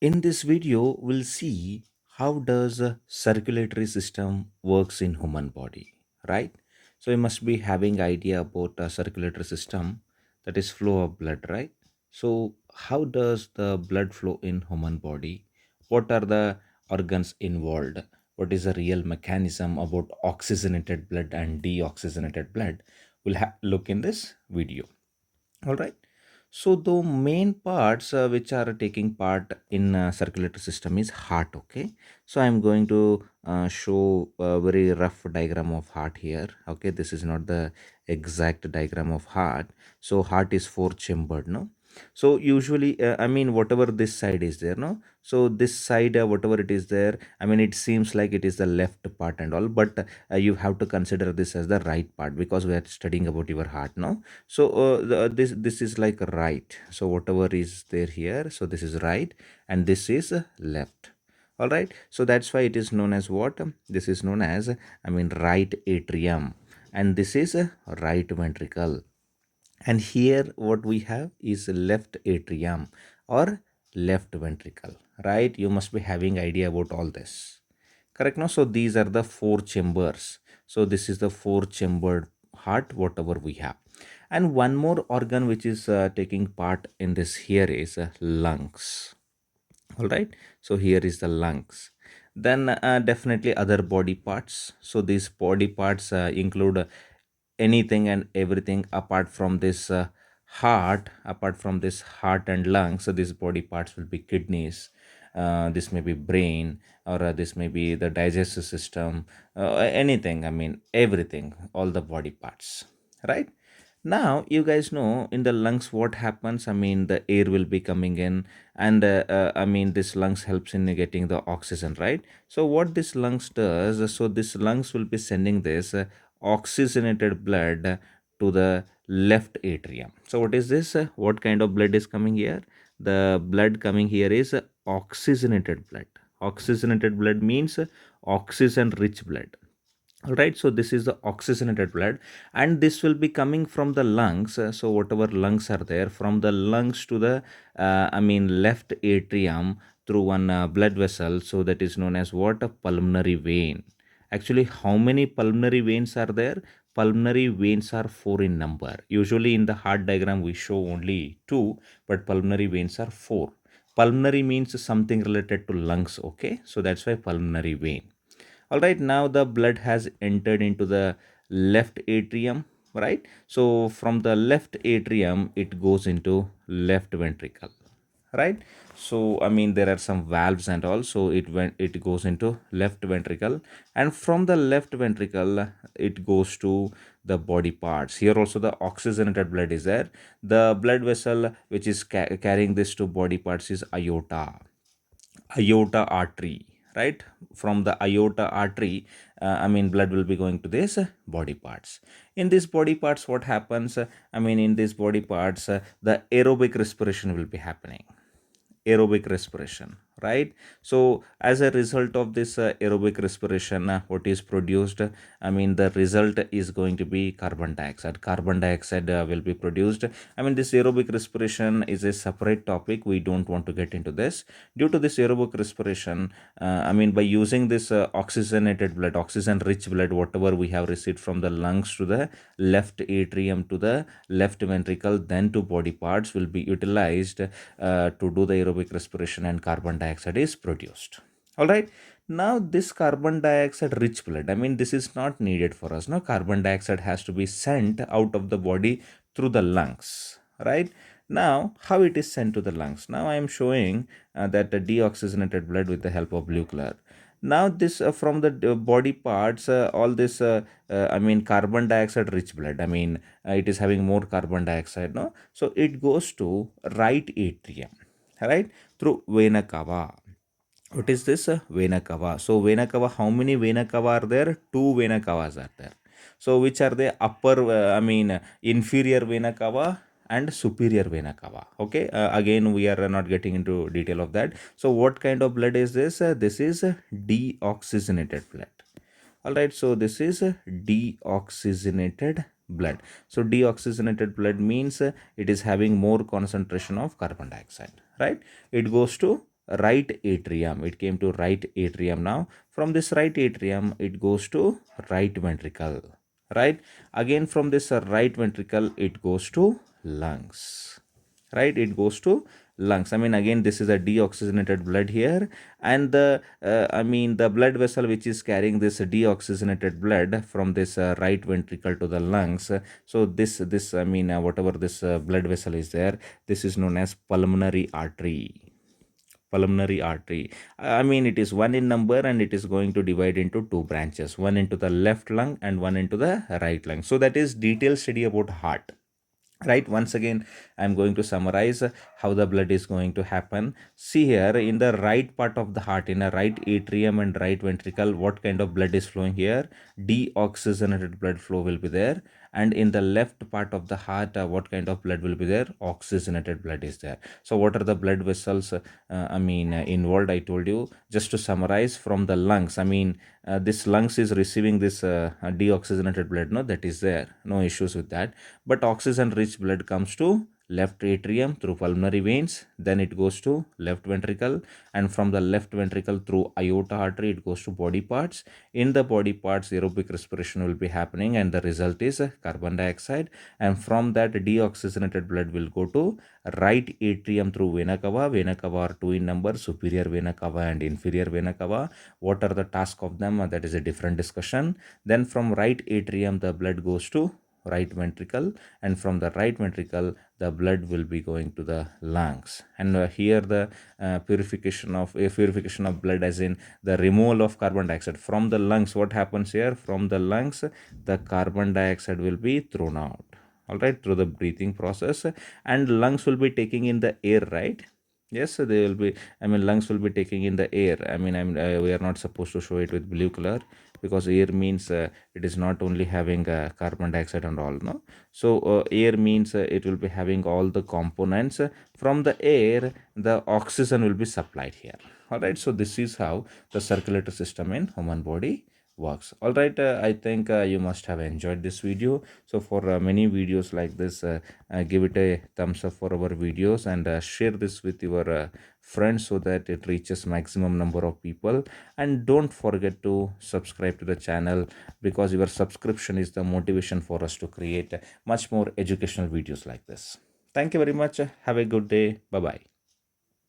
In this video, we'll see how does a circulatory system works in human body, right? So you must be having idea about a circulatory system, that is flow of blood, right? So how does the blood flow in human body? What are the organs involved? What is the real mechanism about oxygenated blood and deoxygenated blood? We'll look in this video. All right. So the main parts which are taking part in circulatory system is heart. Okay. So I'm going to show a very rough diagram of heart here. Okay. This is not the exact diagram of heart. So heart is four chambered. No. So usually, I mean, whatever this side is there, no. So this side, whatever it is there, I mean, it seems like it is the left part and all, but you have to consider this as the right part because we are studying about your heart, no. So this is like right. So whatever is there here, so this is right, and this is left. All right. So that's why it is known as what? This is known as, I mean, right atrium, and this is right ventricle. And here what we have is left atrium or left ventricle, right? You must be having idea about all this. Correct, no? So these are the four chambers. So this is the four chambered heart, whatever we have. And one more organ which is taking part in this here is lungs. All right. So here is the lungs. Then definitely other body parts. So these body parts include anything and everything apart from this heart, apart from this heart and lungs. So these body parts will be kidneys, this may be brain, or this may be the digestive system, anything, I mean everything, all the body parts, right? Now you guys know in the lungs what happens. I mean the air will be coming in, and I mean this lungs helps in getting the oxygen, right? So what this lungs does, so this lungs will be sending this oxygenated blood to the left atrium. So what is this? What kind of blood is coming here? The blood coming here is oxygenated blood. Oxygenated blood means oxygen rich blood. All right. So this is the oxygenated blood, and this will be coming from the lungs. So whatever lungs are there, from the lungs to the I mean left atrium through one blood vessel. So that is known as what? A pulmonary vein. Actually, how many pulmonary veins are there? Pulmonary veins are four in number. Usually in the heart diagram we show only two, but pulmonary veins are four. Pulmonary means something related to lungs. Okay, so that's why pulmonary vein. All right, now the blood has entered into the left atrium, right? So from the left atrium it goes into left ventricle, right? So I mean there are some valves and all, so it goes into left ventricle, and from the left ventricle it goes to the body parts. Here also the oxygenated blood is there. The blood vessel which is carrying this to body parts is aorta artery, right? From the aorta artery, I mean blood will be going to this body parts. In these body parts what happens, I mean in these body parts the aerobic respiration will be happening. Aerobic respiration, right? So as a result of this aerobic respiration, what is produced, I mean the result is going to be carbon dioxide. Carbon dioxide will be produced. I mean this aerobic respiration is a separate topic, we don't want to get into this. Due to this aerobic respiration, I mean by using this oxygenated blood, oxygen rich blood, whatever we have received from the lungs to the left atrium to the left ventricle then to body parts will be utilized to do the aerobic respiration, and carbon dioxide is produced. All right. Now this carbon dioxide rich blood, I mean this is not needed for us. No, carbon dioxide has to be sent out of the body through the lungs, right? Now how it is sent to the lungs? Now I am showing that the deoxygenated blood with the help of blue color. Now this from the body parts, all this I mean carbon dioxide rich blood, I mean it is having more carbon dioxide, no? So it goes to right atrium, right, through vena cava. What is this vena cava? So vena cava, how many vena cava are there? Two vena cavas are there. So which are the upper I mean inferior vena cava and superior vena cava? Okay, again we are not getting into detail of that. So what kind of blood is this? This is deoxygenated blood. All right, so this is deoxygenated blood. So deoxygenated blood means it is having more concentration of carbon dioxide, right? It goes to right atrium. It came to right atrium. Now from this right atrium it goes to right ventricle, right? Again from this right ventricle it goes to lungs, right? It goes to lungs. I mean, again, this is a deoxygenated blood here, and the blood vessel which is carrying this deoxygenated blood from this right ventricle to the lungs. So this whatever this blood vessel is there, this is known as pulmonary artery. Pulmonary artery, I mean, it is one in number, and it is going to divide into two branches, one into the left lung and one into the right lung. So that is detailed study about heart, right? Once again, I'm going to summarize how the blood is going to happen. See here, in the right part of the heart, in a right atrium and right ventricle, what kind of blood is flowing here? Deoxygenated blood flow will be there. And in the left part of the heart, what kind of blood will be there? Oxygenated blood is there. So what are the blood vessels involved? I told you. Just to summarize, from the lungs, this lungs is receiving this deoxygenated blood, no, that is there, no issues with that. But oxygen rich blood comes to left atrium through pulmonary veins, then it goes to left ventricle, and from the left ventricle through aorta artery it goes to body parts. In the body parts, aerobic respiration will be happening, and the result is carbon dioxide. And from that, deoxygenated blood will go to right atrium through vena cava. Vena cava are two in number, superior vena cava and inferior vena cava. What are the task of them? That is a different discussion. Then from right atrium the blood goes to right ventricle, and from the right ventricle the blood will be going to the lungs. And here the purification of blood, as in the removal of carbon dioxide from the lungs. What happens here? From the lungs the carbon dioxide will be thrown out, all right, through the breathing process. And lungs will be taking in the air, right? Yes, so they will be, lungs will be taking in the air. We are not supposed to show it with blue color, because air means it is not only having carbon dioxide and all, no. So air means it will be having all the components. From the air the oxygen will be supplied here, all right. So this is how the circulatory system in human body works. All right, I think you must have enjoyed this video. So for many videos like this, give it a thumbs up for our videos, and share this with your friends so that it reaches maximum number of people. And don't forget to subscribe to the channel, because your subscription is the motivation for us to create much more educational videos like this. Thank you very much. Have a good day. Bye bye.